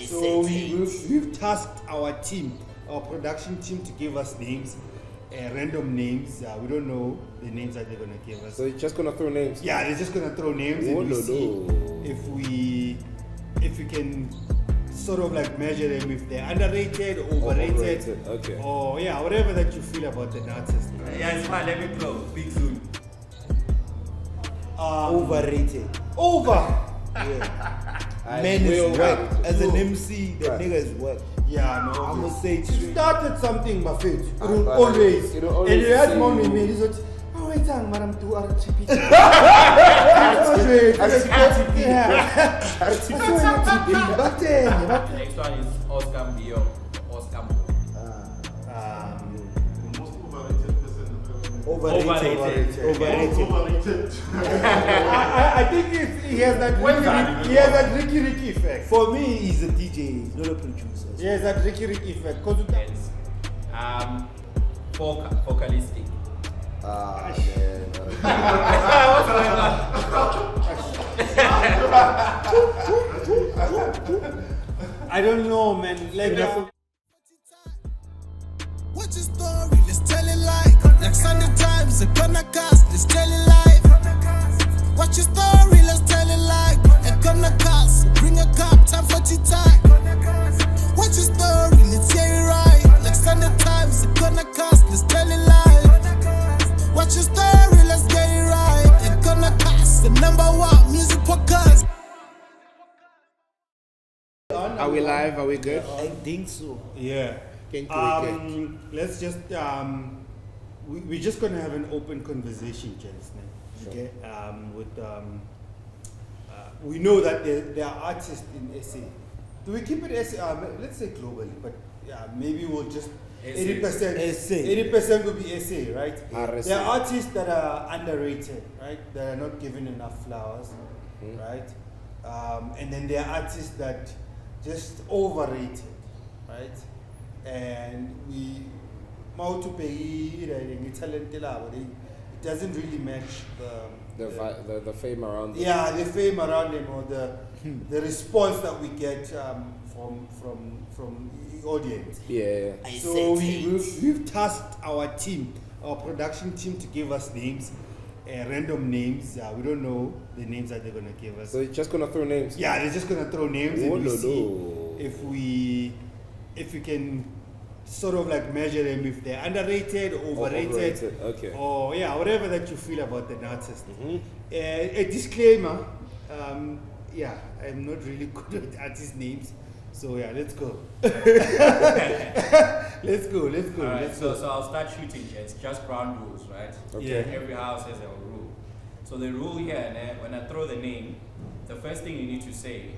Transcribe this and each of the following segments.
So we've tasked our team, our production team, to give us names, random names. We don't know the names that they're gonna give us. So you're just gonna throw names? Yeah, they're just gonna throw names, and we see if we can sort of like measure them, if they're underrated, overrated, okay, or yeah, whatever that you feel about an artist. Yeah, it's fine. Let me throw big Zulu. Overrated. Over. Yeah. Man is whack. As an MC, that nigga is whack. Yeah, no. I'm gonna say it started something, Buffett. Always. And you had mommy, man. He's like, oh, wait, Madam Mdu TRP. The next one is Oscar Bio. Oscar. Overrated. I think he has that Ricky effect. For me, he's a DJ, he's not a producer. He has that Ricky effect. Focalistic. I don't know, man. Like what's your story? Let's tell it like Sunday Times, it's gonna cast, let's tell it live. What's your story? Let's tell it like it's gonna cast, bring a cup, time for tea time. What's your story? Let's hear it right. Like Sunday Times, it's gonna cast, let's tell it live. What's your story? Let's get it right. It's gonna cast, the #1 music podcast. Are we live? Are we good? I think so. yeah. Let's just we're just gonna have an open conversation, gents. Okay. We know that there are artists in SA. Do we keep it SA? Let's say globally, but yeah, maybe we'll just 80%. SA. 80% will be SA, right? RSA. There are artists that are underrated, right? That are not given enough flowers, right? And then there are artists that just overrated, right? And we it doesn't really match the fame around them. yeah, the fame around them, or the response that we get from the audience. Yeah. So we've tasked our team, our production team, to give us names, random names. We don't know the names that they're gonna give us. So you're just gonna throw names? Yeah, they're just gonna throw names, and we see if we can sort of like measure them, if they're underrated, overrated, okay, or yeah, whatever that you feel about an artist. A disclaimer, yeah, I'm not really good at artist names, so yeah, let's go. let's go. Alright, so I'll start shooting. It's just ground rules, right? Okay. Yeah. Every house has a rule. So the rule here, when I throw the name, the first thing you need to say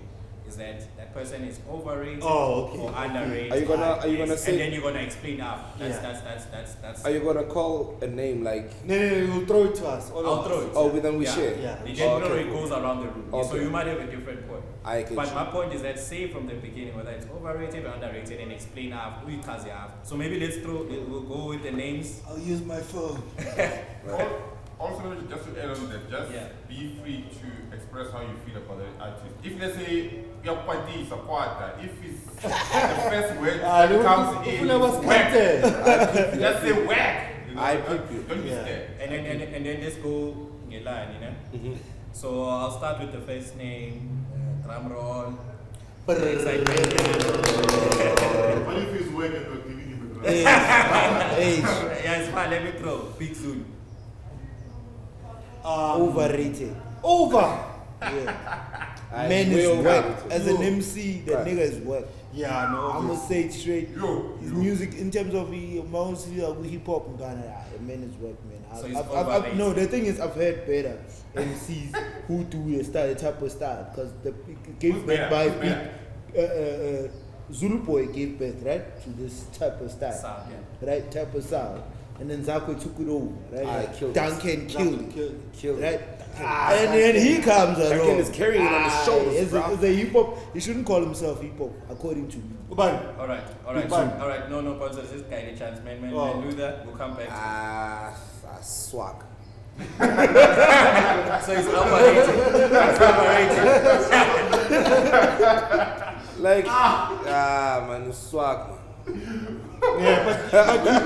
is that person is overrated or underrated. Are you gonna say? And then you're gonna explain after. That's. Are you gonna call a name like? No, you'll throw it to us. I'll throw it. Oh, then we Yeah. share. Yeah. The general goes around the room, so Okay. you might have a different point. But you. my point is that say from the beginning whether it's overrated or underrated, and explain after. So maybe we'll go with the names. I'll use my phone. Also, just to add on that, be free to express how you feel about the artist. If let's say your party is a quarter, if it's the first word that comes in, whack. Just say whack. Don't be scared. And then let's go in a line, you know. So I'll start with the first name. Drum roll. Excitement. What if he's working or giving him a drum? Yeah, it's fine. Let me throw big Zulu. Overrated. Over. Yeah. Man is whack. As an MC, that nigga is whack. Yeah, no. I'm gonna say it straight. His Yo. music, in terms of hip hop and Ghana, man is whack, man. So he's No, the thing is, I've heard better MCs who do a type of style, because the gave birth by Zulu Boy gave birth, right, to this type of style, Sound, right, type of sound. And then Zako took it over, right? Killed Duncan killed Killed right? And then he comes along. Duncan is carrying it on his shoulders, As a hip hop, he shouldn't call himself hip hop, according to me. Alright. No, Pontsho, this guy any chance, man, do that. We'll come back. Swag. So it's overrated. Like, man, you swag, man. Yeah,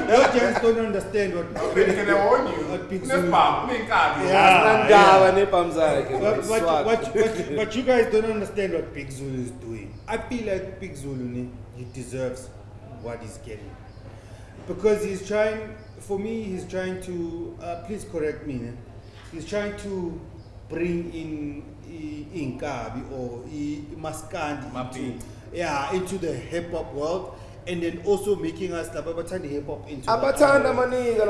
but you just don't understand what Can I warn you? what Big Let's Zulu. pop, make up. But you guys don't understand what Big Zulu is doing. I feel like Big Zulu, he deserves what he's getting. Because he's trying, for me, he's trying to, please correct me, he's trying to bring in Kabyee or Maskandi into the hip hop world. And then also making us Abathanda hip hop into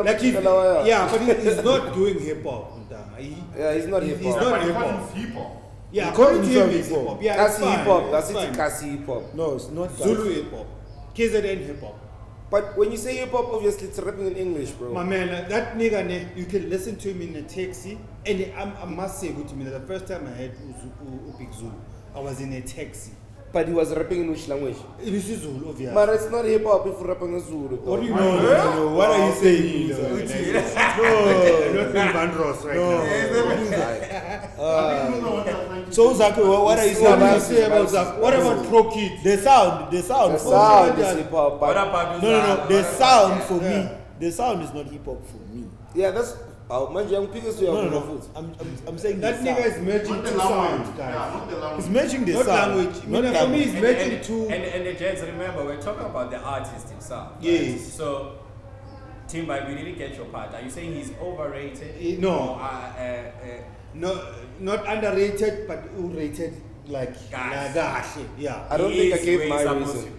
like he's not doing hip hop. He's not hip He's hop. not But hip hip hop. hip hop. Yeah, According according to to him, him, it's hip hip hop. hop. Yeah, That's it's fine. hip hop. It's That's fine. it, Kasi hip hop. No, it's not Zulu hip hop. KZN hip hop. But when you say hip hop, obviously it's rapping in English, bro. My man, that nigga, you can listen to him in a taxi. And I must say, good to me, that the first time I heard Big Zulu, I was in a taxi. But he was rapping in which language? This is Zulu, obviously. But it's not hip hop if you're rapping in Zulu. What do you No, know? no, what are you saying? No, No. not being Van Ross right now. So Zaki, what are you What do you saying? say about that? What about Pro Kid? The sound. The sound is hip hop. What But about No. The sound for me. The sound is not hip hop for me. yeah, that's. Man, young people say No. food. I'm saying That the nigga sound. is merging Not the two language. sounds, Yeah, guys. not the language. He's matching the Not sound. language. Not For me, language. it's merging two. And the gents, remember, we're talking about the artist himself. Right? Yes. So, Timba, we didn't get your part. Are you saying he's overrated? No. Or, No, not underrated, but rated like Guys. yeah. I don't He think I is gave where my he's supposed reason.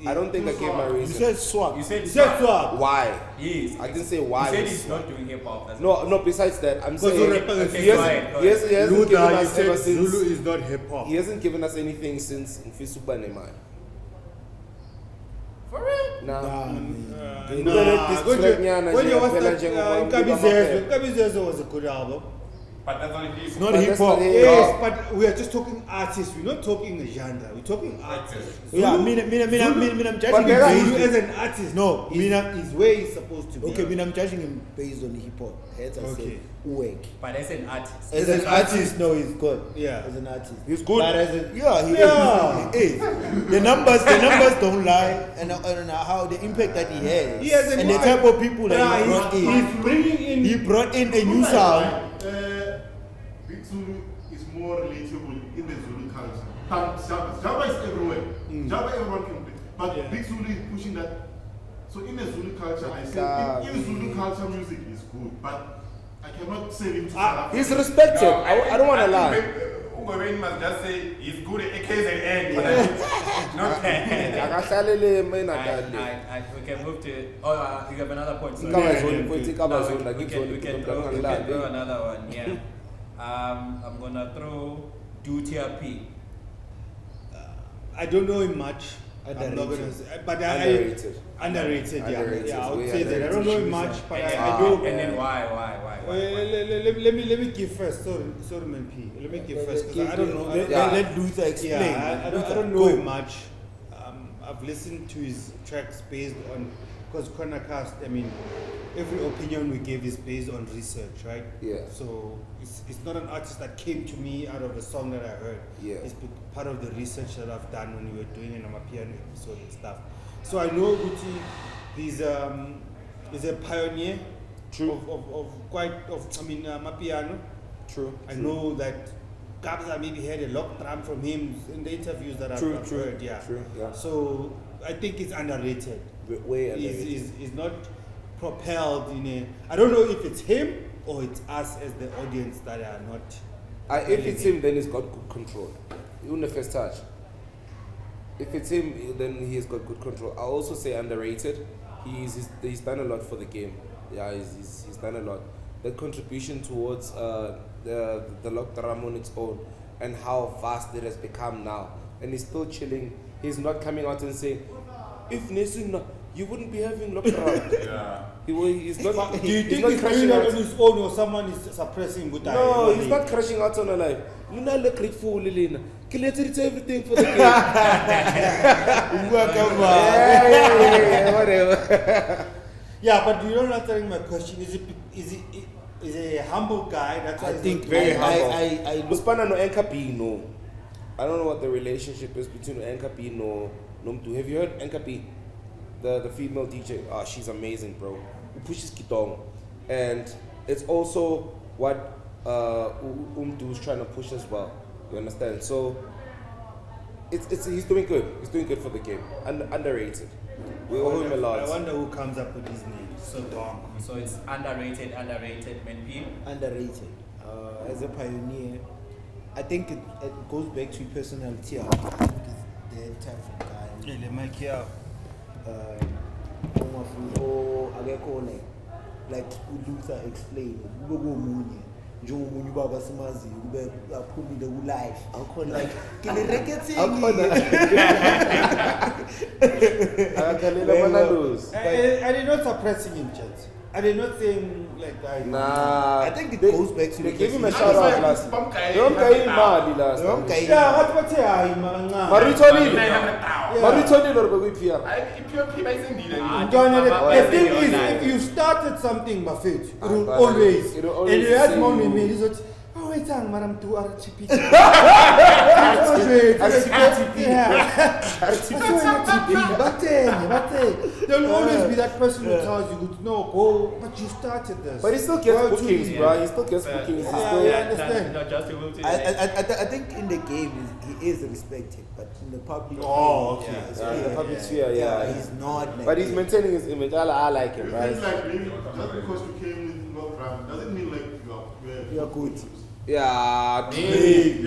I don't think I gave my You reason. said swag. You said You said swag. Why? He is. I didn't say why. You said he's not doing hip hop. that's No. Besides that, I'm Because saying you're rapping Okay, he go hasn't, ahead, go he hasn't, he hasn't given Luda, you us ever said since. Zulu is not hip hop. He hasn't given us anything since Mfisuba Nemai. For real? Nah. When you was that Kabyee was a good album. But that's not hip It's hop. not But hip that's hop. not hip Yes, hop. but we are just talking artists. We're not talking genre. We're talking artists. Yeah, Zulu- I'm But judging there are- him Zulu based. as an artist, No, is where he's supposed to be. Okay, I'm judging him based on hip hop. Hence I Okay. say work. But as an artist. As an artist, no, he's good. Yeah. As an artist, He's good. But as a, yeah, he Yeah. is. The numbers don't lie, and how the impact that he has, He has an and the impact. type of people that he brought in. He's bringing in. He brought in a new sound. Big Zulu is more relatable in the Zulu culture. Java is everywhere. Java everyone can play. But Yeah. Big Zulu is pushing that. So in the Zulu culture, I say in Zulu culture music is good, but I cannot say him to South Africa. He's respected. I don't want to lie. Ungoweni must just say he's good at KZN. Not Akahlalele mina dali. We can move to. You have another point. Sorry. Ikaba Yeah, zone, yeah, point yeah. ikaba No, zone, we like can throw it's another one. Yeah. I'm gonna throw Mdu TRP. I don't know him much. I'm not gonna Underrated. say, but Underrated. Underrated, yeah. Underrated, Yeah, I would way say that. I don't know him much, but I do. And then why? Let me give first. Sorry, man, P. Let me give first because I don't know. Let Luther explain. Yeah, I don't know him much. I've listened to his tracks based on, because Cornercast, I mean, every opinion we give is based on research, right? Yeah. So it's not an artist that came to me out of a song that I heard. Yeah. It's part of the research that I've done when we were doing an Amapiano episode and stuff. So I know Guti, he's a pioneer. True. Amapiano. True. I know that Kabza maybe had a lock drum from him in the interviews that I've heard. Yeah. True. Yeah. So I think it's underrated. Way underrated. Is not propelled in a. I don't know if it's him or it's us as the audience that are not. If it's him, then he's got good control. Even the first touch. If it's him, then he's got good control. I also say underrated. He's done a lot for the game. Yeah, he's done a lot. The contribution towards the lock drum on its own and how vast it has become now. And he's still chilling. He's not coming out and saying, if Nesun, you wouldn't be having lock drum. Yeah. He's not. Do you think not he's crashing doing that out. on his own or someone is suppressing Butai? No, he's not crashing out on a life. You're not look grateful, Lilina. It's everything for the game. Whatever. Yeah, but you're not answering my question. Is he a humble guy? That's why I he's think not- Very I humble. look. Uspana no Kabyee, no. I don't know what the relationship is between Kabyee no Mdu. Have you heard Kabyee, the female DJ? Ah, she's amazing, bro. Who pushes Kitong, and it's also what Mdu is trying to push as well. You understand? So he's doing good. He's doing good for the game. Underrated. We owe him a lot. I wonder who comes up with his name. So long. So it's underrated, Menpi. Underrated. As a pioneer, I think it goes back to personality. I think it's that type of guy. Really, Mike, yeah. Like Luther explained, njengomunye ubaba simaziyo kube aphumile ku-life akhona like kile-racketing are they not suppressing him, chat? Are they not saying like that? Nah, I think it goes back to they the gave him a shout out last time. They don't pay him money last time. Yeah, what hayi manga. Maritonile or PR. The thing is, if you started something, Buffett, it will always. And you had more with me, he's like, oh, wait, Madam to RTP. But there'll always be that person who tells you, no, go, but you started this. But he still gets bookings, bro. He still gets bookings. I understand. I think in the game he is respected, but in the public in the public sphere, he's not. Like but he's maintaining his image. I like him, right? It's like maybe just because you came with no gram doesn't mean like you're good. Yeah, He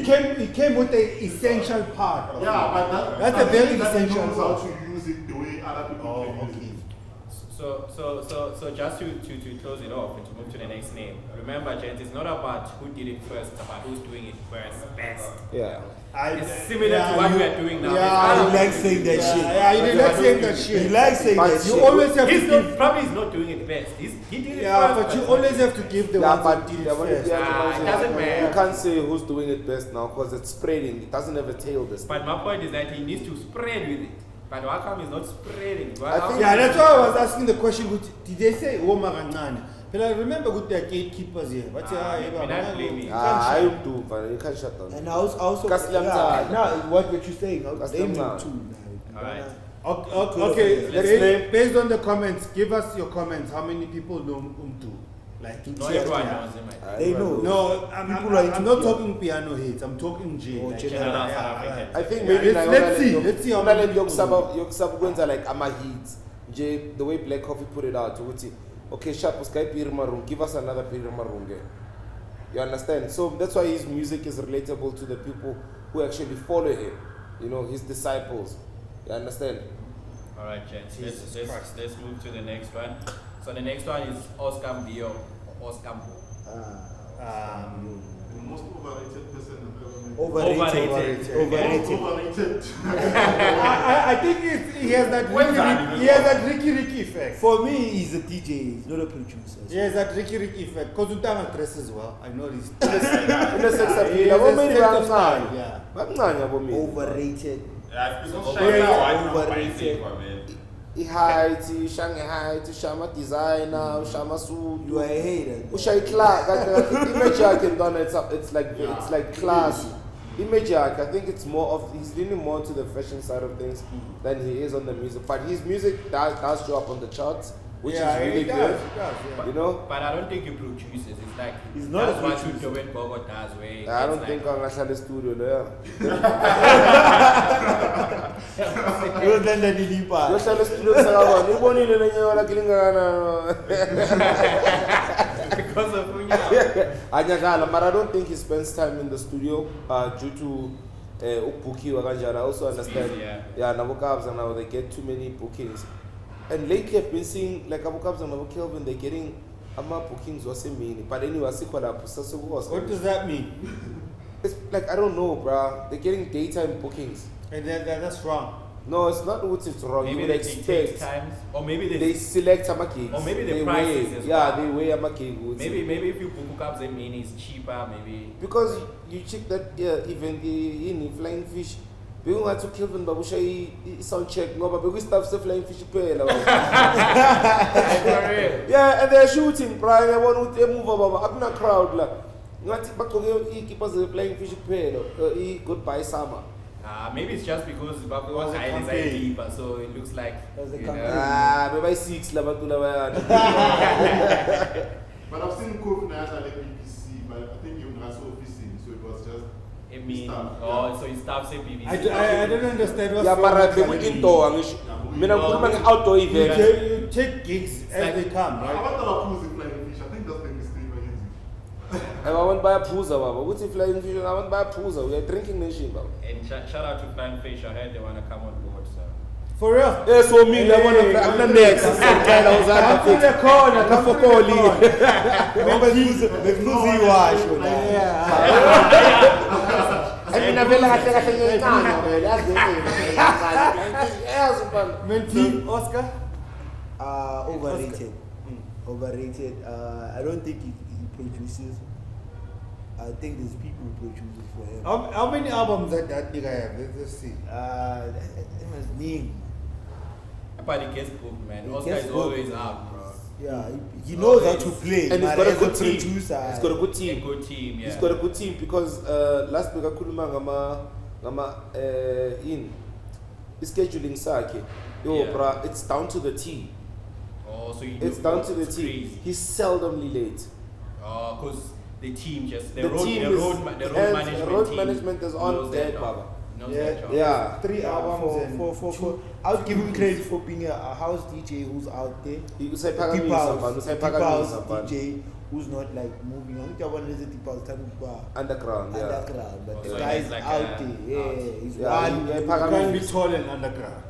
came with the essential part. Yeah, but that's a very essential knows how part. to use it the way other people can use it. So just to close it off and to move to the next name. Remember, gents, it's not about who did it first, it's about who's doing it first, best. Yeah. It's similar to what we are doing now. Yeah, you like saying that shit. Yeah, you like saying that shit. You like saying that shit. You always have to give. Probably he's not doing it best. He did it Yeah, first. but you always have to give the ones but who did it first. it doesn't matter. You can't say who's doing it best now because it's spreading. It doesn't have a tail this But my point is that he needs to spread with it. But how come he's not spreading? Yeah, that's why I was asking the question. Did they say Oma Ganani? But I remember with their gatekeepers here. But I do, but you can't shut down. And I also now what you're saying, they know too. Alright. Okay, based on the comments, give us your comments. How many people know Mdu? Like not everyone knows him. They know. No, I'm not talking piano hits. I'm talking J. I think maybe let's see how many people yokusabukwenza like ama-hits nje the way Black Coffee put it out ukuthi okay sharp usikayi Piri Marung, give us another Piri Marung. You understand? So that's why his music is relatable to the people who actually follow him, you know, his disciples. You understand? Alright, gents, let's move to the next one. So the next one is Oscar Bio or Oscar Bo. The most overrated person I've ever met. Overrated. I think he has that Ricky effect. For me, he's a DJ, he's not a producer. He has that Ricky effect. Because Utama dresses well. I know this. Overrated. Yeah, it's because overrated. I-height, Shanghai, Shama designer, Shama suit. You are a hater. Ushai class. Image it's like class. Image I think it's more of he's leaning more to the fashion side of things than he is on the music. But his music does show up on the charts, which is really good. You know? But I don't think he produces. It's like he's not a what Jovet Gogo does where I don't think I'm gonna the studio there. You then the Nilipa. You shall the studio because of Anyagala, but I don't think he spends time in the studio due to Upuki or Ganjara. I also understand. Yeah, Nabokabs and now they get too many bookings. And lately I've been seeing like Abokabs and Nabokelvin, they're getting bookings or same. But anyway, what does that mean? It's like I don't know, bruh. They're getting daytime bookings. And that's wrong. No, it's not what it's wrong. Maybe you would they expect. take times, or maybe they select a gigs. Or maybe the they prices weigh, as yeah, well. they weigh a gig. Maybe if you book up the mini, it's cheaper. Maybe because you check that even the flying fish. We want to kill them, but we say sound check. No, but we stop flying fish. Yeah, and they're shooting. Brian, I want to move over. I'm not crowd. Ngathi bagcoke ikipa ze Flying Fish kuphela. Goodbye summer. Maybe it's just because Bakuwa Island is a deeper, so it looks like. You know. Maybe 6 labantu labayana. But I've seen Kofi Nayata like BBC, but I think you also officing, so it was just. So it stops at BBC. I don't understand what's Yeah, wrong but with we Blackie. indoor. I mean, I'm outdoor event. You take gigs as they come, I right? want to approve the Flying Fish. I think that's the mistake against you. I want to buy a pooza, baba. What's if Flying Fish? I want to buy a pooza. We are drinking nation, baba. And shout out to Flying Fish. I heard they want to come on board, so. For real? Yes, for me, I want to. I'm the next. Come to the corner. Come to the corner. Mekuzi wash. I mean, I feel like Menti, Oscar? Overrated. Overrated. I don't think he produces. I think there's people who produce it for him. How many albums that nigga have? Let's see. That was name. But it gets booked, man. It Oscar gets is booked. always up, bro. Yeah, he knows how to play. And he's but got a as good team. producer, He's got a good A team. good team, yeah. He's got a good team because last week I couldn't in scheduling sakhe. Yo, Yeah. bruh, it's down to the T. Oh, so you It's do- down to the it's T. crazy. He's seldomly late. Because the team just The road management management is on knows their dead, job. baba. Knows Yeah. their job. Yeah. 3 albums and for I would give him credit for being a house DJ who's out there. You say Deep Pagamisa, house, man. You say deep house Pagamisa, man. DJ who's not like moving. I think I want to deep house time Underground, yeah. underground, but Oh, the so guy he's is like out a- there. Yeah, out. he's Yeah, one. yeah, You can't be Pagamisa. tall and underground.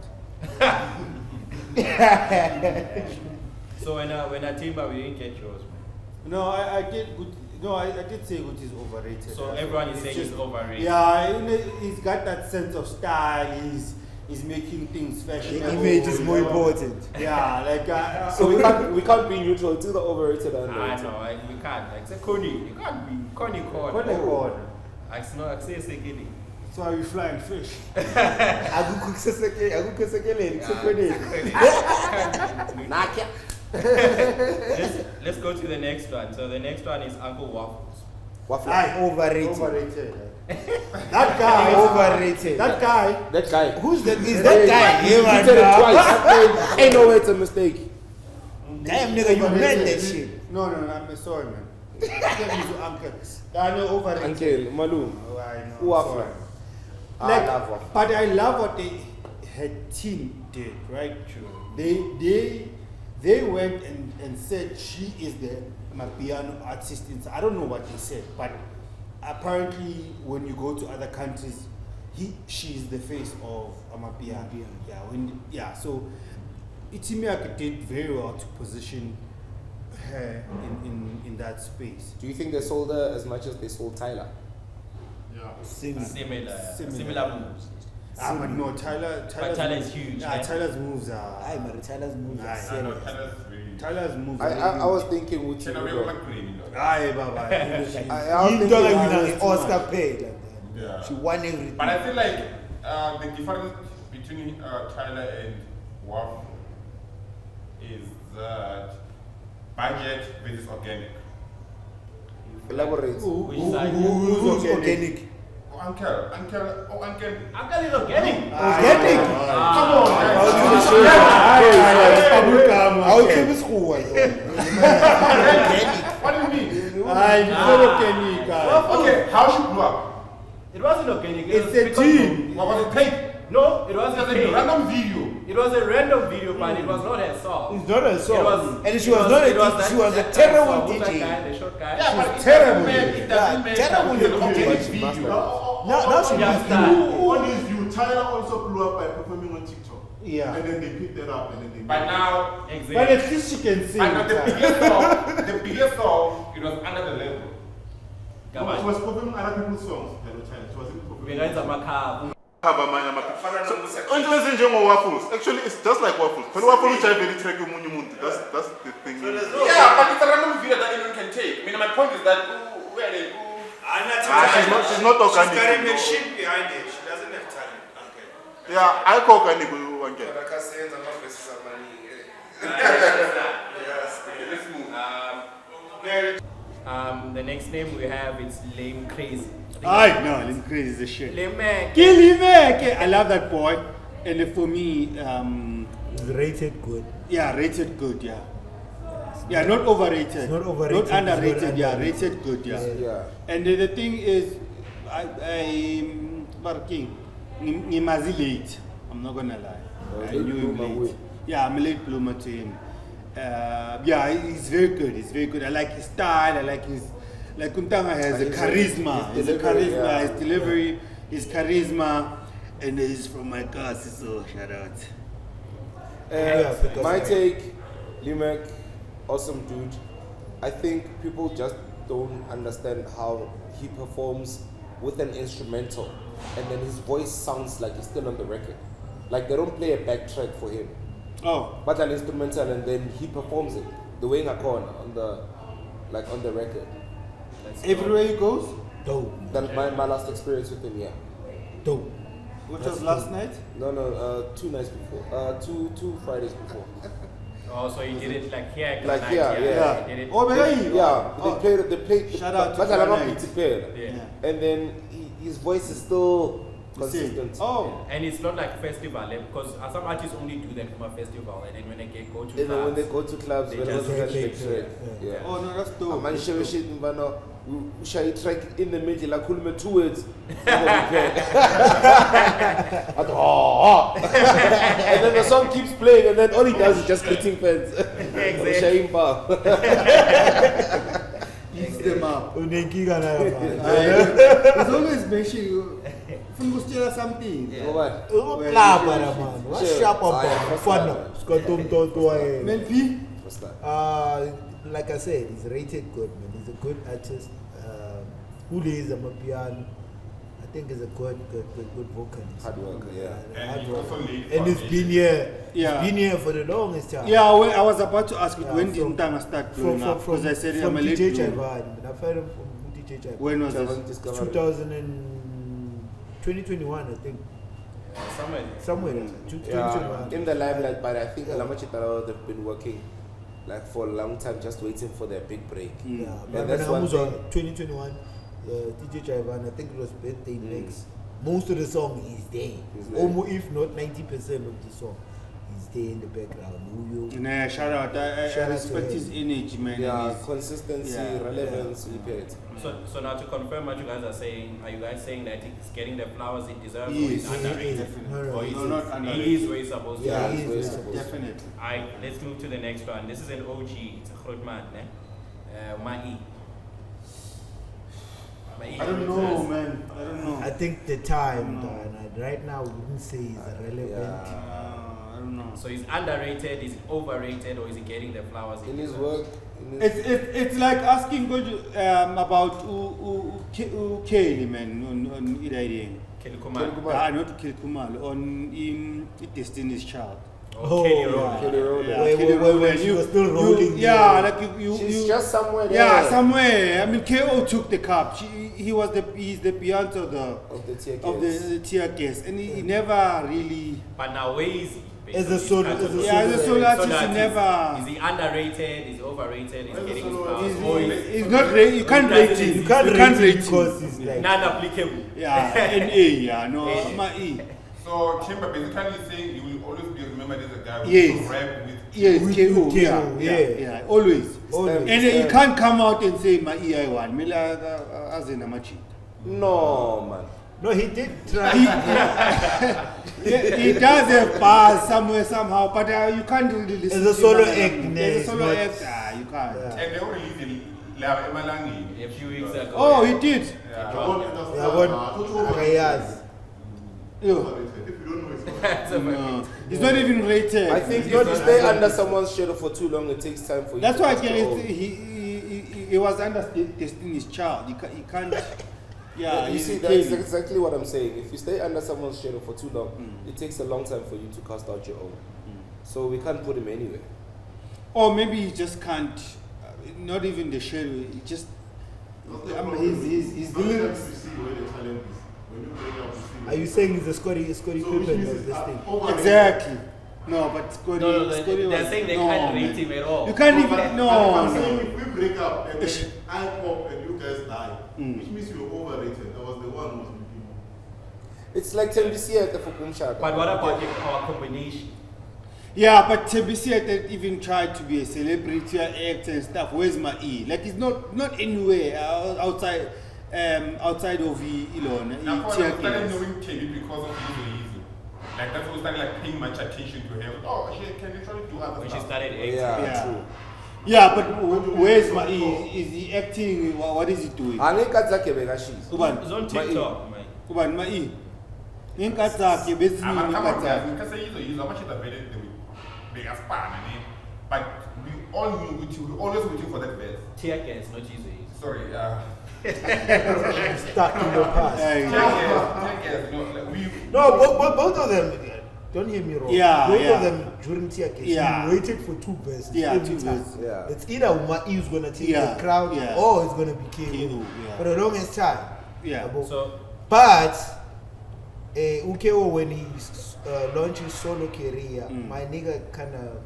So when I Timber, we didn't get yours, man. No, I did good. No, I did say good is overrated. So Yeah. everyone is It's saying just- it's overrated. Yeah, you know, he's got that sense of style. He's making things The fashionable. image is more you know. important. Yeah, like So we can't be neutral. It's either overrated or I underrated. know, we can't. Like, say Connie, you can't be Connie corner. What they call? I say second. So are you flying fish? Let's go to the next one. So the next one is Uncle Waffles. Waffles. Overrated. Overrated. That guy. Overrated. That guy. That guy. Who's that? Is that guy? You said it twice. Ain't no way it's a mistake. Damn nigga, you meant that shit. No, I'm sorry, man. Tell me to uncle. I know overrated. Uncle, Malum. Oh, I know. I'm Waffle. sorry. I Like, love waffle. but I love what her team did, right? True. They went and said she is the Mapiano artist. I don't know what they said, but apparently when you go to other countries, she is the face of Amapiano. Yeah, so Itimiaka did very well to position her in that space. Do you think they sold her as much as they sold Tyler? Yeah. Similar moves. But no, Tyler's Tyler's huge, Yeah, eh? Tyler's moves are. Aye, man, Tyler's moves are Aye. I know serious. Tyler's very. Tyler's moves. I was thinking with you. Tyler very black green, you know. Aye, Baba. I was You thinking don't I even was an too Oscar much. paid like that. Yeah. She won everything. But I feel like the difference between Tyler and Waffle is that budget versus organic. Elaborate. Which side? Who's organic? Oh, uncle. Uncle is organic. Organic? Come on, guys. I'll give it school. Organic. What do you mean? Aye, organic. Okay, how she blew up? It wasn't organic. It's was a because team. What was it paid? No, it It wasn't was a paid. random video. It was a random video, but it was not her song. It's not a song. It was, And she was not a that- she was a that terrible song. Who's that DJ. guy, the short guy? Yeah, but it terrible. It doesn't make terrible an video. organic She must video. have. Now she Yeah, must star. On his view, Tyler also blew up by performing on TikTok. Yeah. And then they picked that up and then they But now, Exactly. But at least she can sing. and the biggest song, it was under the level. She was performing other people's songs. Hello, Tyler. She wasn't performing. Behind Makha. Waffles. Actually, it's just like waffles. When waffles which I very track that's the thing. Yeah, but it's a random video that anyone can take. I mean, my point is that where are they? She's not organic. She's got a machine behind it. She doesn't have talent. Okay. Yeah, I call organic. Let's move. The next name we have is Leemcrazy. Leemcrazy is the shit. Leemcrazy. Kill him, I love that boy. And for me, It's rated good. yeah, rated good, yeah. Yeah, not overrated. It's not overrated. Not underrated, it's not yeah, underrated. rated good, yeah. Yeah. And the thing is, I'm late. I'm not gonna lie. I late knew him bloomer late. way. Yeah, I'm a late bloomer to him. Yeah, he's very good. He's very good. I like his style. I like his, like Kuntanga has a charisma. His delivery, charisma, yeah. his delivery, his charisma, and he's from my class. So shout out. Because My take, Leemcrazy, awesome dude. I think people just don't understand how he performs with an instrumental, and then his voice sounds like he's still on the record. Like they don't play a backtrack for him, Oh, but an instrumental, and then he performs it the way Ngakona on the record. everywhere he goes. dope. That's my last experience with him. Yeah. Dope. Which was last night? No, 2 nights before. Two Fridays before. Oh, so you did it like here, Like Granite, here, yeah. You did it. Oh, really? Yeah, Oh. they played. Shout out to but I Granite. don't play. Yeah. And then his voice is still The same. consistent. Oh. And it's not like festival, because some artists only do that from a festival, and then when they go to And then when they clubs, go to clubs, They they just don't get play big track, Yeah. Oh no, that's dope. Man, share shit, we shall track in the middle, like cool 2 words. And then the song keeps playing, and then all he does is just greeting fans. Exactly. Eats them up. Unenkinga nayo, man. He's always mentioning you steal something. Uyoplapa la man. Washapa baba. Fana. Skotomtoto wae. Man, P. Like I said, he's rated good, man. He's a good artist. Who lays on piano? I think he's a good vocalist. Hard worker, yeah. And Hard he also worker. laid And he's been here. Yeah. He's been here for the longest time. Yeah, well, I was about to ask you, Yeah, when did from- Ntanga start From blowing up? Because I said I'm a late DJ bloomer. Chaivan. I've heard him from DJ Chaivan. When was Seven this? discovery. 2021, I think. Somewhere there. Yeah, 2021. in the limelight, but I think Lamachitaro, they've been working like for a long time, just waiting for their big break. Yeah, And but that's when I one was thing. on 2021, DJ Chaivan, I think it was birthday next. Most of the song is there. He's there. Almost, if not 90% of the song is there in the background. Nah, shout out. I Shout out respect to his energy, man. Yeah, and his- consistency, Yeah. relevance, repeat. So now to confirm what you guys are saying, are you guys saying that he's getting the flowers he deserves, or Yes, he's underrated? definitely. Or No, not he underrated. is where he's supposed to Yeah, be? he's where he's yeah. supposed to. Definitely. Alright, let's move to the next one. This is an OG. It's a Grootman, Mai. I don't know, man. I don't know. I think the time, right now, we wouldn't say is relevant. I don't know. So he's underrated, is he overrated, or is he getting the flowers he In his deserves? work, in his It's like asking about Kelly, man, on Idairing. Kelly Kumar. Not Kelly Kumalo, on Destiny's Child. Oh, Kelly Rowland. Yeah. Kelly Rowland. Yeah, Wait, Kelly wait, wait, Rowland. she was still rolling Yeah, there. like you. she's you just somewhere there. yeah, somewhere. I mean, KO took the cup. He's the Beyonce of Of the tier of the tier case, and he never really. But now where is he? As a solo- He's as a Yeah, as a solo artist, he never. Is he underrated? Is he overrated? Is he getting his flowers? He's, Or is he's not. You can't rate him. You can't rate him because he's like. non-applicable? Yeah, NA. Yeah, no, I'm a E. So Kimber basically saying you will always be remembered as a guy who Yes. used to rap with Yes, With KO. KO, Yeah, always. Always. And you can't come out and say my EI1. Mila as in Amachi. No, man. No, he did try. He does have bars somewhere somehow, but you can't really listen. As a to solo him. act, As a it's solo not- act, you can't. Yeah. and they all released Lava Emalangi. A few weeks ago. Oh, he did. Yeah. Akayaz. Yo, If you don't know, it's not. no, he's not even rated. I think if you stay under someone's shadow for too long, it takes time for you That's to why I catch can. your own. He was under Destiny's Child. He can't. Yeah, You he's see, a that's kid. exactly what I'm saying. If you stay under someone's shadow for too long, it takes a long time for you to cast out your own. So we can't put him anywhere. Or maybe he just can't. Not even the shadow. He just. He's Sometimes doing. you see where the talent is. When you bring up, you see Are you saying he's a Scotty Pippen of this thing? Exactly. No, but Scotty, they're saying they can't rate him at all. You can't even. But No. I'm saying if we break up and then I pop and you guys die, which means you're overrated. I was the one who was with you. It's like TBC at the Fukumshaka. But what about our combination? Yeah, but TBC had even tried to be a celebrity, actor and stuff. Where's my E? Like it's not anywhere outside of Elon. Now, I started knowing Kabyee because of Easy. Like that's when we started like paying much attention to her. Oh, can you try to do other When stuff? she started acting. Yeah, true. Yeah, but where's my E? Is he acting? What is he doing? I think that's like a mega she's. It's on TikTok, man. Kuban my E. Inkataki basically I'm a inkataki. because he's a much better the bigger span, but we all knew we were always waiting for that verse. Tear gas, not easy. Sorry, Stuck in the past. No, both of them. Don't hear me wrong. Yeah, both yeah. of them during tear gas. Yeah. We waited for two verses. Yeah, every two time. verses. Yeah. It's either Umai is gonna take Yeah, the crowd yeah. or it's gonna be KO. Yeah. For the longest time. Yeah. So, But Ukeo, when he launched his solo career, my nigga kind of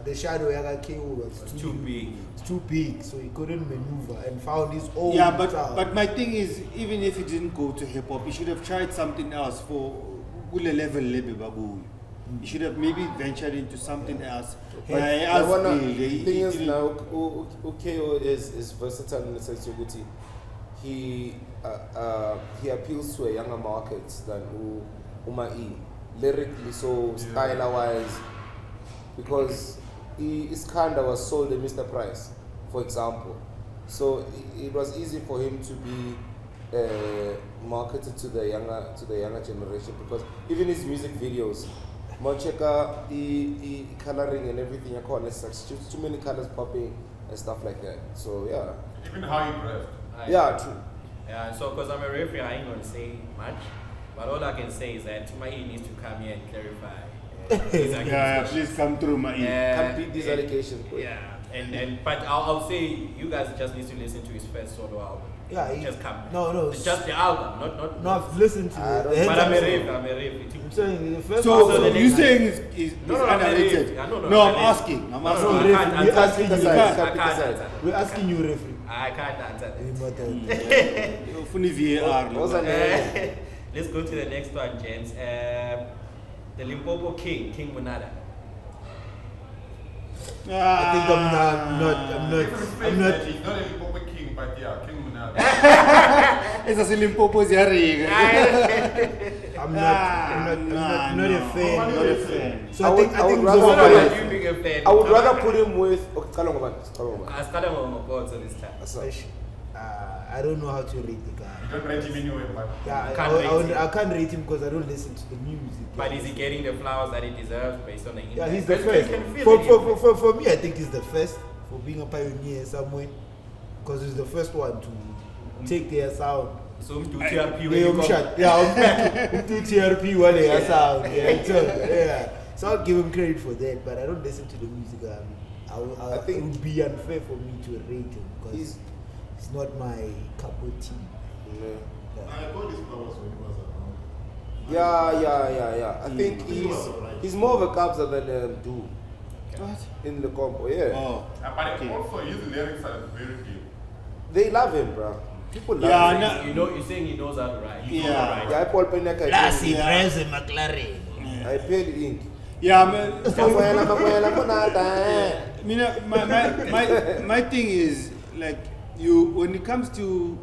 the shadow Yaga KO was too big. It's too big, so he couldn't maneuver and found his own. Yeah, but style. but my thing is, even if he didn't go to hip hop, he should have tried something else for ule level lebe babu. He should have maybe ventured into something else. But I asked the thing is now, Ukeo is versatile in the sense of he appeals to a younger market than Umai, lyrically, so style-wise, because Iskandar was sold at Mr. Price, for example. So it was easy for him to be marketed to the younger generation, because even his music videos, Moncheka, the coloring and everything, it's like too many colors popping and stuff like that. So yeah. Even how you dressed. Yeah, true. Yeah, so because I'm a referee, I ain't gonna say much, but all I can say is that Tumai needs to come here and clarify. These yeah, please come through my E. Can't beat these allegations. Yeah, but I'll say you guys just need to listen to his first solo album. Yeah, just come. No. It's just the album, not. No, I've listened to it. But I'm a referee. I'm saying the first So album. you saying is No, underrated? no, I'm asking. No, We're asking you. I can't answer. We're asking you, referee. I can't answer that. Funny VAR. Let's go to the next one, James. The Limpopo King Monada. I think I'm not. He's not a Limpopo king, but yeah, King Monada. It's a Limpopo Ziari. I'm not a fan. Not a fan. So I think I would rather put him with. Okay, I started on my board this time. I don't know how to rate the guy. You don't rate him anyway, but I can't rate him because I don't listen to the music. But is he getting the flowers that he deserves based on the Yeah, he's impact? the first. For me, I think he's the first for being a pioneer somewhere, because he's the first one to take their sound. So Mdu TRP when you come. Mdu TRP when they sound. Yeah. So I'll give him credit for that, but I don't listen to the music. I think it would be unfair for me to rate him because it's not my cup of tea. I got his flowers when he was around. Yeah. I think he's more of a Kabza than Do. What? In the combo, yeah. Oh. But also his lyrics are very deep. They love him, bro. People love him. You're saying he knows how to write. Yeah, Paul Penaka. Lassie drives a McLaren. I paid ink. Yeah, man. My thing is like when it comes to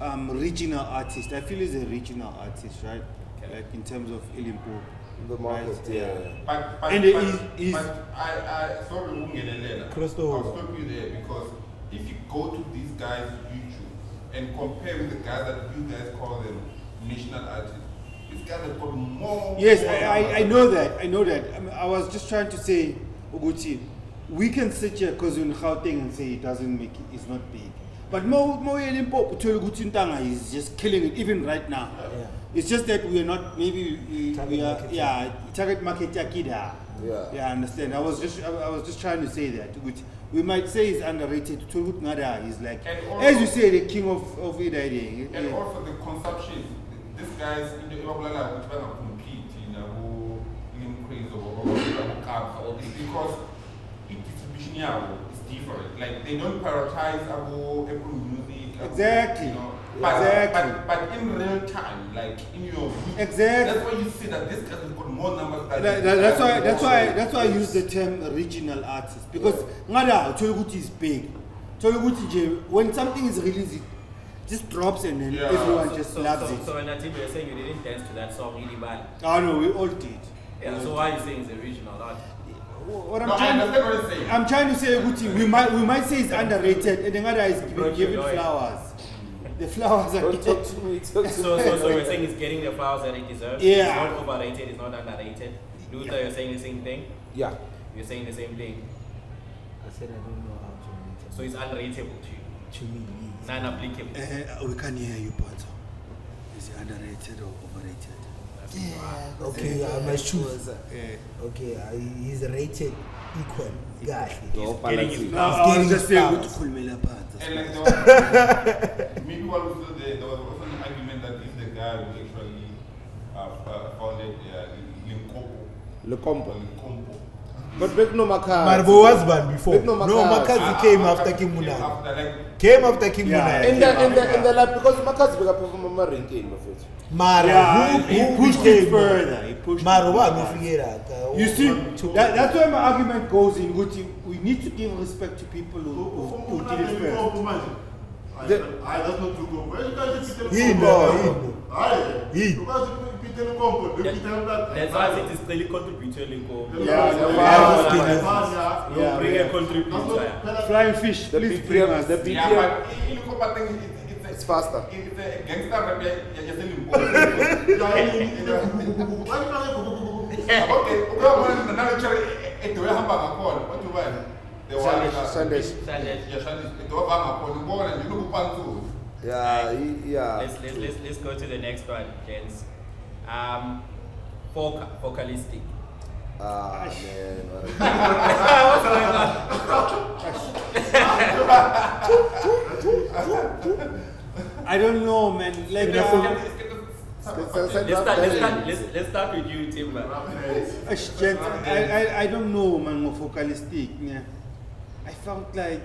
regional artists, I feel he's a regional artist, right? Okay. Like in terms of Limpopo. The market, right? Yeah. But I sorry, I'll stop you there because if you go to these guys' YouTube and compare with the guys that you guys call them national artists, these guys have got more. Yes, I know that. I was just trying to say, Uguti, we can sit here because in Gauteng and say it doesn't make it, it's not big. But Mo Limpopo is just killing it even right now. Yeah. It's just that we are not target market yakida. Yeah, I understand. I was just trying to say that. We might say he's underrated. Turgut Ngada is like, as you say, the king of it. And also the consumption. These guys in the Ibablala which compete, comes all this because distribution is different. Like they don't prioritize Apple music. Exactly. You know, Exactly. But in real time, like in your Exactly. that's why you see that this guy has got more numbers than That's why I use the term regional artist because Ngada Choluguti is big. Choluguti when something is released, it just drops and then everyone just loves it. So when you're saying you didn't dance to that song really bad. Oh no, we all did. Yeah, so why are you saying it's a regional artist? What I understand what you're saying. I'm trying to say, Guti, we might say it's underrated, and the other is giving flowers. The flowers are Don't talk to me. So you're saying it's getting the flowers that it deserves? Yeah. It's not overrated, it's not underrated. Luther, you're saying the same thing? Yeah. You're saying the same thing. I said I don't know how to rate it. So it's unrateable to you. To me, yes. Non-applicable. We can't hear you, Pontsho. Is it underrated or overrated? Yeah, okay, my shoes. Okay, he's rated equal. Guy. Getting his No, flowers. I was just saying flowers. good Kulmela part. And like maybe what was there was also an argument that he's the guy who actually founded Lecompo. Lecompo. But back no Makazi. Marbo was banned before. No, No, Makazi came after King Munai. After like Came after King Yeah. Munai. In the lab because Makazi began performing a ranking of it. Mara, Yeah, who he pushed it further. He pushed Mara, it what further. You see, that's where my argument goes in. Guti, we need to give respect to people who did it first. That's not true. He know. He. That's why it is really contributing. Yeah, Bring a contributor. Flying fish, The please bring us. BPM, the yeah, BPM. but in Lecompo thing It's faster. It's a gangster rap. You're just okay, we are going to another cherry. It will have a call. What do you want? The one Sunday. it will have a call. More and you look Pontsho. Yeah. Let's go to the next one, gents. Focalistic. Ah, man. What's going on? I don't know, man. Like, Let's start with you, Timber. I don't know, man. Focalistic. Yeah. I felt like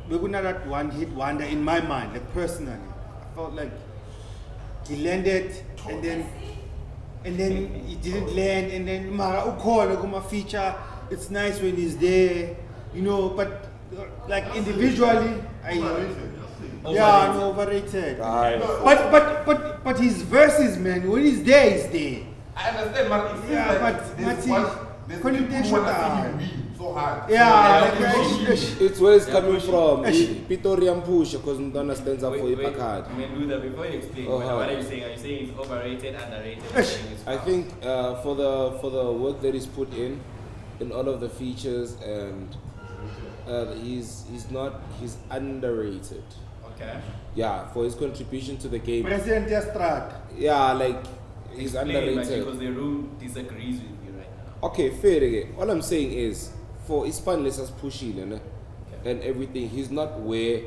we're gonna that one hit wonder in my mind, like personally. I felt like he landed and then he didn't land, and then Mara Ukola Guma feature. It's nice when he's there, you know, but like individually, overrated. But his verses, man, when he's there, he's there. I understand, man. It feels like there's so hard. It's where it's coming from. Pitorian push because Mdana stands up for Ipakad. Before you explain, what are you saying? Are you saying it's overrated, underrated? I think for the work that he's put in all of the features, and he's underrated. Okay. Yeah, for his contribution to the game. President Yastrat. Yeah, like he's Explain, underrated. because the room disagrees with you right now. Okay, fair again. All I'm saying is for Ispan let's push in and everything, he's not where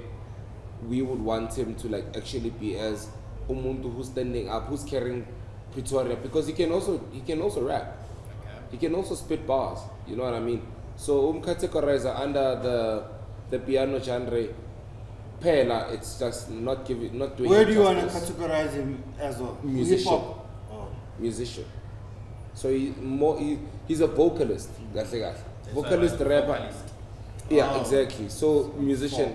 we would want him to like actually be as umuntu who's standing up, who's carrying Pretoria, because he can also rap. Okay. He can also spit bars, you know what I mean? So categorizer under the piano genre, Pela, it's just not doing. Where do you want to justice. categorize him as a Musician. hip-hop? Oh. Musician. So he's a vocalist. That's the guy. Vocalist, rapper. Vocalist. Yeah, exactly. So musician.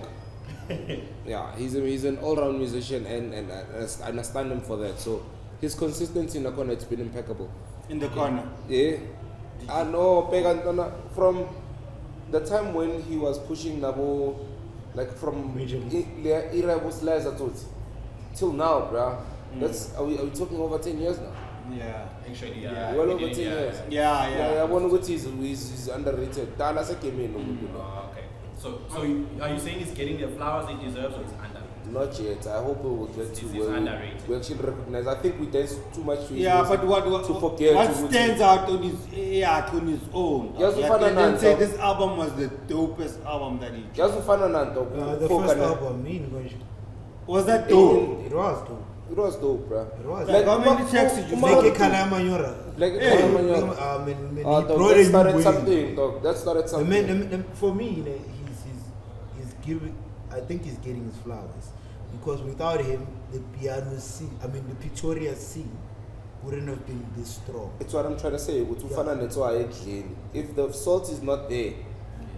Yeah, he's an all-round musician, and I understand him for that. So his consistency in the corner, it's been impeccable. In the corner. Yeah. I know from the time when he was pushing Nabo, like from till now, bruh. That's are we talking over 10 years now? Yeah. Actually, Well over 10 years. Yeah. I want to go to he's underrated. Okay. So are you saying he's getting the flowers he deserves, or it's under? Not yet. I hope we will get to This is where underrated. we actually recognize. I think we dance too much to his Yeah, music but what to forget what to stands out on his own? Yes, Yeah, Ufana and then say Nanto. this album was the dopest album that he Just Ufana Nanto. The first album, was that dope. it was dope. It was dope, bro. It was. Like, how many tracks did you Make a Kalamanyora. Like, He dog, brought that a started new something, dog. That started The something. man, for me, you know, he's giving. I think he's getting his flowers because without him, the piano scene, the Pretoria scene, wouldn't have been this strong. It's what I'm trying to say. If the salt is not there,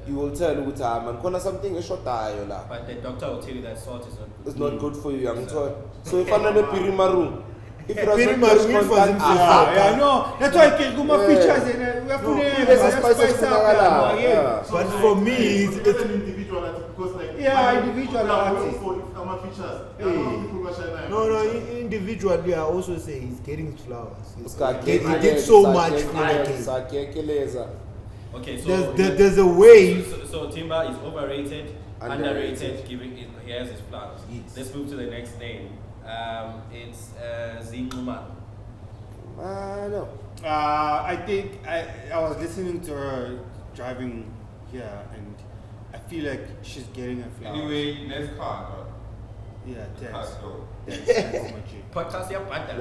you will tell man, something is short. But the doctor will tell you that salt is not good. It's not good for you, young toy. So if I'm not a pirimaru, if it Very was much not good for contact, himself. Yeah, no. That's why I can go my features and we have to there's a spice up. Yeah. But for me, it's it's an individual artist because like individual artist. For features. no. Individually, I also say he's getting his flowers. He He did so much for the game. Okay, so There's a wave. So Timba is overrated, underrated, Underrated. he has his flowers. Yes. Let's move to the next name. It's Zee Nxumalo. No. I think I was listening to her driving here, and I feel like she's getting a flower. Anyway, next card. Yeah, thanks. Card go. Podcast ya bada.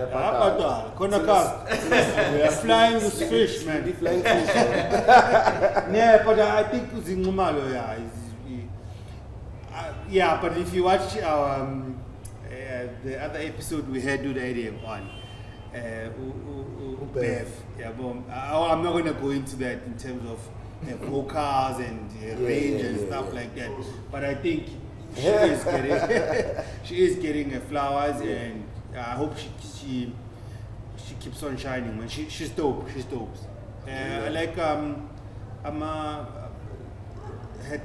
We are flying with fish, man. The flying fish. Yeah, but I think Zee Nxumalo, yeah, but if you watch our the other episode we had with the idea on Bev, I'm not gonna go into that in terms of vocals and range and stuff like that. But I think she is getting her flowers, and I hope she keeps on shining, man. She's dope. I like her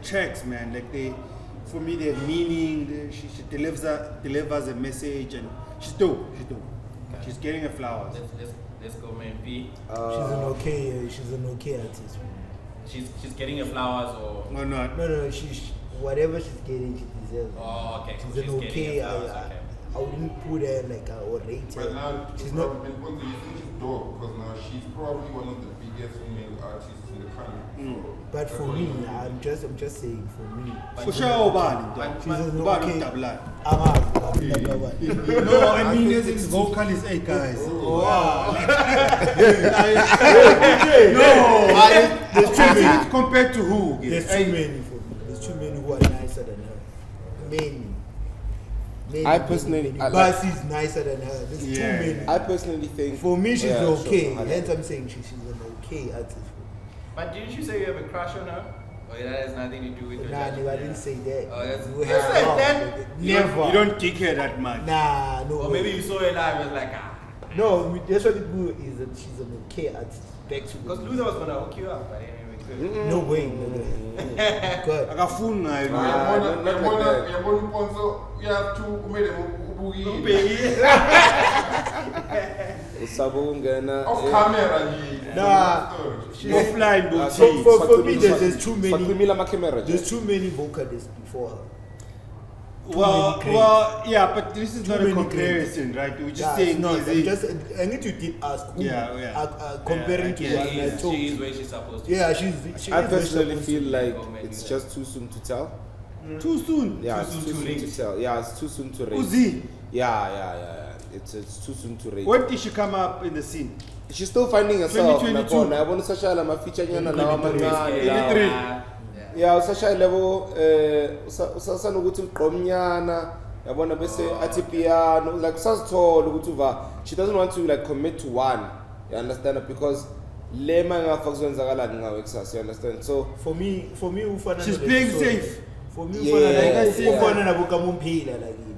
tracks, man. Like for me, they have meaning. She delivers a message, and she's dope. She's getting her flowers. Let's go, man. B. She's an okay artist. She's getting her flowers or not? No. Whatever she's getting, she deserves. Oh, okay. She's an okay. I wouldn't put her like or rate But her. now She's she's not. probably she's dope because now she's probably one of the biggest female artists in the country. But for me, I'm just saying. For me, For sure, she's an okay. No, I mean as vocalist, hey guys. There's too many compared to who? There's too many for me. There's too many who are nicer than her. Many. I personally, Bassie's nicer than her. There's too many. I personally think For me, she's okay. sure. Hence, I'm saying she's an okay artist. But didn't you say you have a crush on her? Or that has nothing to do with your Nah, judgment? I didn't say that. Oh, that's You you have said wrong. that. Never. You don't kick her that much. Nah, no. Or maybe you saw her live and was like, No, that's what it do is that she's an okay artist. Back to because Luther was gonna hook you up, but anyway, good. No way. Good. Akafuna Pontsho, you have to make off camera. Nah, she's flying for me, there's too many. There's There's too many vocalists before her. Well, yeah, but this is not a many comparison, right? We're just Yeah, saying no, easy. I need to did ask who. Comparing to Yeah, one. She I is, told she is you. where she's supposed to be. Yeah, she I is personally supposed feel to. like it's just too soon to tell. Too soon. Yeah, Too it's soon too to soon to rate. tell. Yeah, it's too soon to rate. Uzi, Yeah. It's too soon to rate. when did she come up in the scene? She's still finding herself. 2022. I want to say my feature nyana lawa 23. mancane. Yeah, usashaya level usasana ukuthi uqomnyana yabona bese athi piano like usazithola ukuthi uva she doesn't want to like commit to one. You understand? Because lema ngafa kuzwenzakalani ngawe kusasa, you understand? So For me, ufana. She's no playing Lesotho. safe. For me, Yeah. ufana na Bukamumphila like him.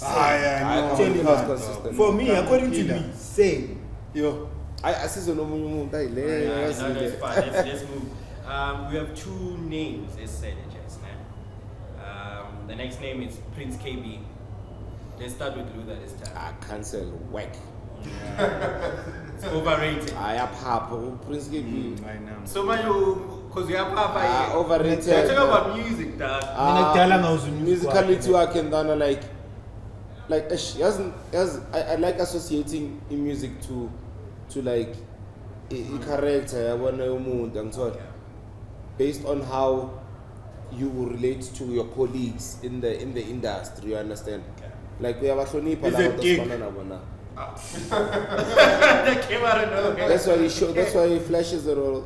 I Tell you that. consistent. For me, according to me, same. Yo, I asizwe nomunye umuntu ayile. No, that's fine. Let's move. We have two names, as said, just now. The next name is Prince Kabyee. Let's start with Luther this time. I cancel whack. It's overrated. I up Prince Kabyee. I know. So much, because we have Papa. Overrated. We're talking about music, dog. Musicality work and then like she hasn't I like associating in music to like a character yabona umuntu angithola based on how you will relate to your colleagues in the industry, you understand? Like we have a Sonipa It's a gig. That came out of nowhere. That's why he show. That's why he flashes it all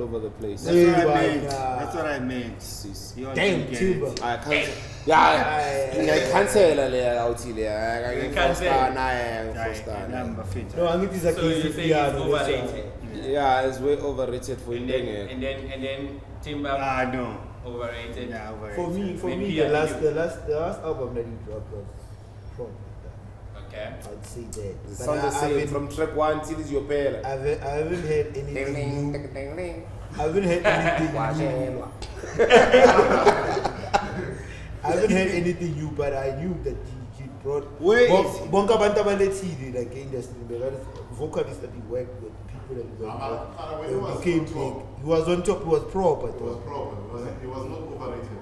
over the place. That's what I Yeah, meant. yeah. That's what I meant. You all Damn, get Timber. it. I can't. Yeah, I cancel out here. You can't say. Number fit. No, I think it's a So you case say it's overrated. Yeah, it's way overrated for And him. then Timber No. overrated. Yeah, overrated. For Maybe me, I the think last album that he dropped was from. Okay. I'd say that. It But sounds the I same haven't- from track 1 till it's your pair. I haven't heard anything new. I haven't heard anything new. I haven't heard anything new, but I knew that he brought. Where is he? Bonga Banta Baleti, like industry, the vocalist that he worked with, people that he worked when he with, was became on big. top. He was on top. He was pro, but It was proper. It was not overrated.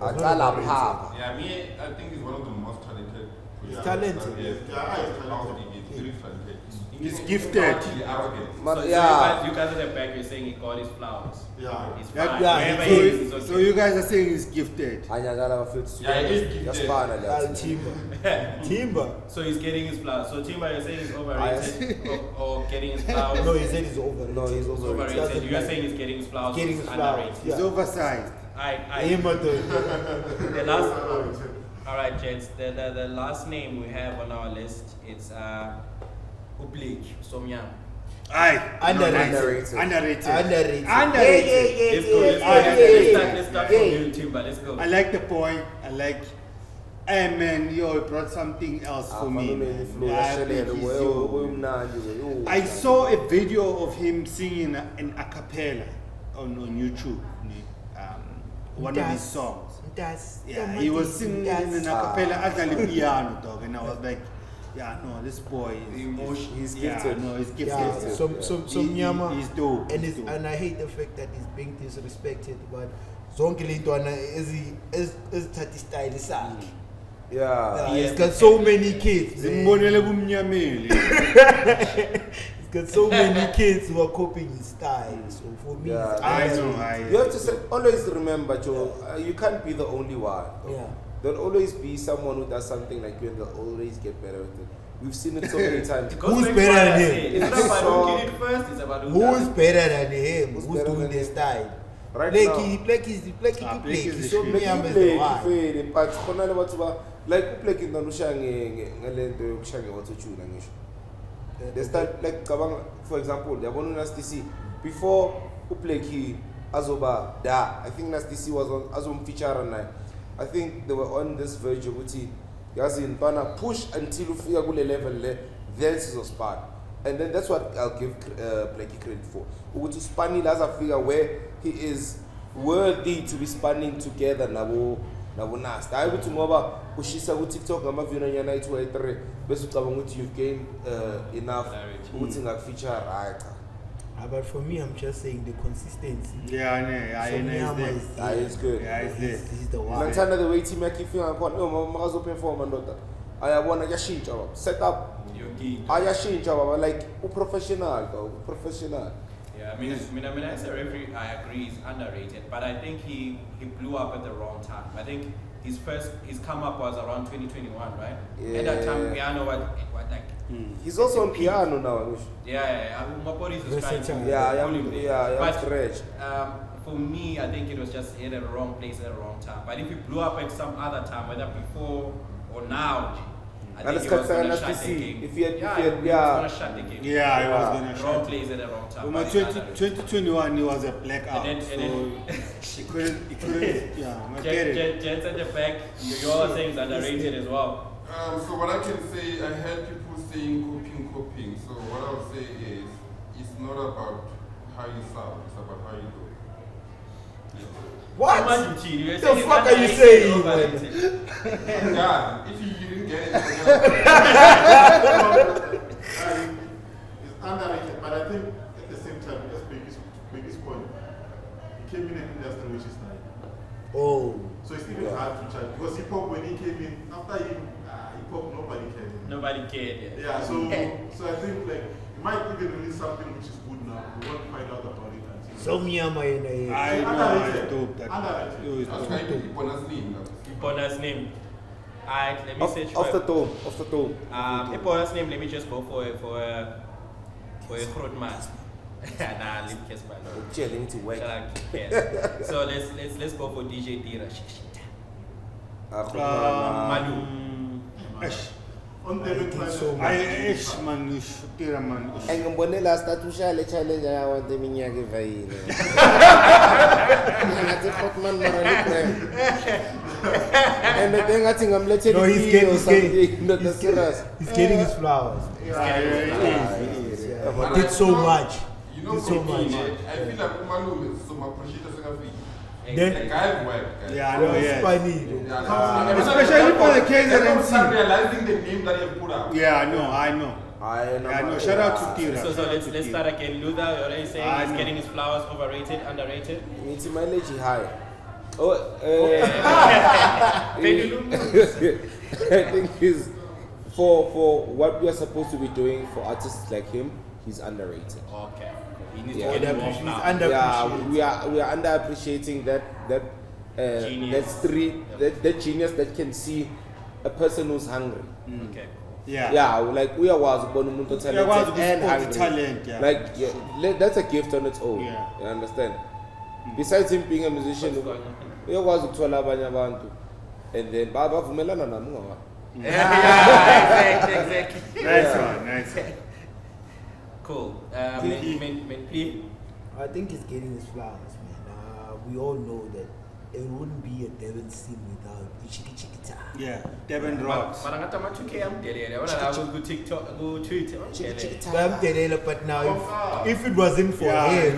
Yeah, me, I think he's one of the most talented. He's talented. Yes, yeah, he's talented. He's very talented. He's gifted. Actually arrogant. So Yeah. you guys at the back, you're saying he got his flowers. Yeah. He's That- fine. yeah, Wherever he is, it's so, okay. so you guys are saying he's gifted. Yeah, he's gifted. Timber. So he's getting his flowers. So Timber, you're saying he's overrated or getting his flowers? No, he said he's over. No, he's It's overrated. overrated. You're saying he's getting his flowers. Getting so his he's flowers. underrated. He's Yeah. oversized. Him or The last. All right, gents. The last name we have on our list it's Blackie Somyam. Aye. Underrated. Underrated. Underrated. Underrated. Let's go. Let's start from you, Timber. Let's go. I like the boy. I like. Hey man, yo, he brought something else for me. Man. I think he's yo. I saw a video of him singing in a cappella on YouTube. One of his songs. Yeah, he was singing in a cappella at the piano, dog, and I was like, yeah, no, this boy is He's yeah, gifted. no, he's gifted. Yeah, some Nyama. He's dope. And, he's dope. and I hate the fact that he's being disrespected, but zonke lentwana is tati style sakhe. Yeah. He's got so many kids. man. Zimbonele bumnyameli. He's got so many kids who are copying his style. So for me, Yeah. it's I underrated. know. You have to always remember, Joe, you can't be the only one. Yeah. There'll always be someone who does something like you and they'll always get better with it. We've seen it so many times. It goes Who's back to better what I than him? said. It's not about who did it first, it's about who Who's does it. better than him? Who's Who's better doing than the him? style? Right Blackie, now. Blackie. is So the me, shit. I'm the one. Play, but khona le batho ba like upleki into ushange ngalento yokushange wathutshula ngisho. They start like cabanga, for example, yabona uNasty C before upleki azoba da. I think Nasty C was on azomfeature naye. I think they were on this verge ukuthi yazi intwana push until ufika kule level le then sizospana. And then that's what I'll give Blackie credit for. Ukuthi spanning as figure where he is worthy to be spanning together nabo Nasty. Hayi ukuthi ngoba ushisa ku TikTok ngamavideo nyana ayi 2 bese ucabanga ukuthi you've gained enough ukuthi ngakufeature right. But for me, I'm just saying the consistency. Yeah, I know. It's good. Yeah, it's there. He's the one. Ngithanda the way team yakhe ifika ngakhona makazo perform ndoda. Ayabona kuyashintsha baba. Set up ayashintsha baba like professional. Yeah, I mean, as a referee, I agree he's underrated, but I think he blew up at the wrong time. I think his come up was around 2021, right? Yeah. At that time, piano what like. He's also on piano now. Yeah. My body is trying to Yeah, but stretch. for me, I think it was just in the wrong place at the wrong time. But if he blew up at some other time, whether before or now, I think he was going to shut the game. If he had, He was going to shut the game. Yeah, he was gonna Wrong shut. place at the wrong time. But but he's 2021 he was a blackout. And then- So he couldn't. Yeah, I get it. Jets at the back, you all saying it's underrated as well. So what I can say, I heard people saying copying. So what I would say is, it's not about how you sound, it's about how you do. What? What the fuck are you saying, man? Yeah, if you didn't get it, It's underrated, but I think at the same time, just make his point. He came in an industry which is like, Oh. so it's even hard to judge because hip hop when he came in, after him, hip hop nobody cared. Nobody cared. Yeah, so I think like he might even release something which is good now. We won't find out about it until. So Miyama in I know Underrated. it's dope. That Underrated. yo, it's that's dope. why people bonus name. Bonus name. Alright, let me search Off for the dome. Epona's name, let me just go for a Grootman. Nah, Leemcrazy. Yeah, they need to work. So let's go for DJ Tira. Malu. On the Tira man. Engibonela statusha le challenge I want them minyaka evayile. Ngathi Hotman mara librem. And the thing I think I'm letting No, he's serious. He's getting his flowers. He did so much. You know, Did so much. I feel like Umalu is so much appreciated. Then, The guy work. Yeah, I know, it's funny. Especially for the KZNC. Everyone's not realizing the name that you put up. Yeah, I know. I know. Shout out to Tira. So let's start again. Luther, you're already saying he's getting his flowers overrated, underrated. It's mileage high. Oh, I think he's for what we are supposed to be doing for artists like him, he's underrated. Okay. He needs Yeah. to get more He's flowers. Yeah, we are underappreciating that Genius. that genius that can see a person who's hungry. Okay. Yeah. Like we are was born umuntu talented and hungry. Talent, yeah. Like that's a gift on its own. Yeah. You understand? Besides him being a musician, What's going on? uyakwazi ukuthola abanye abantu and then bavumelana nami ngawa. Exactly. Nice one. Cool. I think he's getting his flowers, man. We all know that it wouldn't be a Devon scene without Ichiki Chikita. Yeah, Devon rocks. But I got my 2K. I'm dead. I want to go TikTok, go Twitter. But now, if it wasn't for him,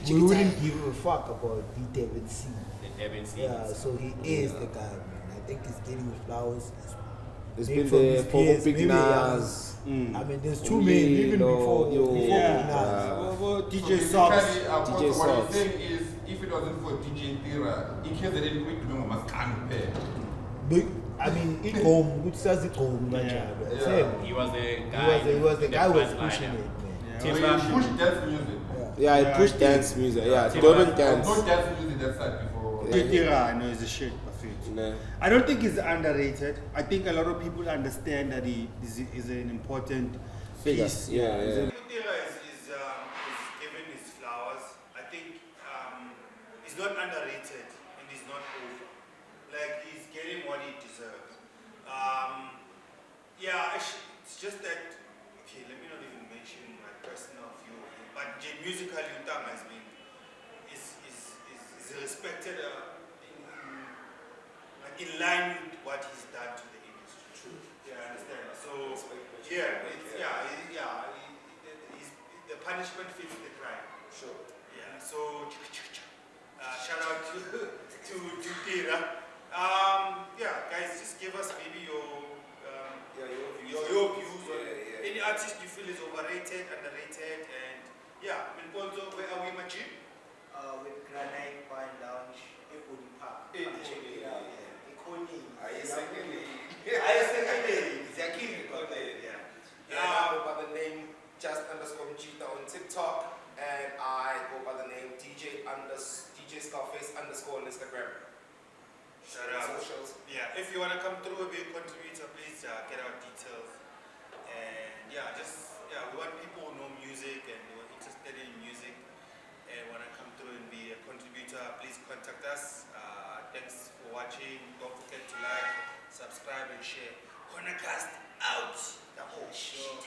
we wouldn't give a fuck about the Devon scene. The Devon scene. Yeah, so he is the guy, man. I think he's getting his flowers. It's Maybe been from there his for peers, Big maybe, Nas. I mean, there's two Only, men even before yo, Big Nas. DJ Socks. What DJ he's Socks. saying is, if it wasn't for DJ Tira, he came the little quick to know must can't pay. I mean, it home, which says it home, He was the guy. He was the guy who was front pushing line. it, man. So he pushed dance music. Yeah, I pushed dance music. Yeah, Tira. Durban dance. No dance music that side before. Tira, I know, is a shit. Nah. I don't think he's underrated. I think a lot of people understand that he is an important Figure. piece. Yeah. Tira is given his flowers. I think he's not underrated and he's not over. Like, he's getting what he deserves. It's just that, okay, let me not even mention my personal view of him, but musically, Utama has been is respected in line with what he's done to the industry. True. Yeah, I understand. So the punishment fits the crime. Sure. Yeah. So shout out to Tira. Guys, just give us maybe your views on any artist you feel is overrated, underrated, and Pontsho, where are we, Machi? With Granite, Wine Lounge, Ebony Park. I go by the name just_Mchita on TikTok, and I go by the name DJ Scarface_ on Instagram. Shout out. Socials. Yeah, if you want to come through and be a contributor, please get our details. And we want people who know music and who are interested in music and want to come through and be a contributor. Please contact us. Thanks for watching. Don't forget to like, subscribe, and share. Cornercast out. The whole shit.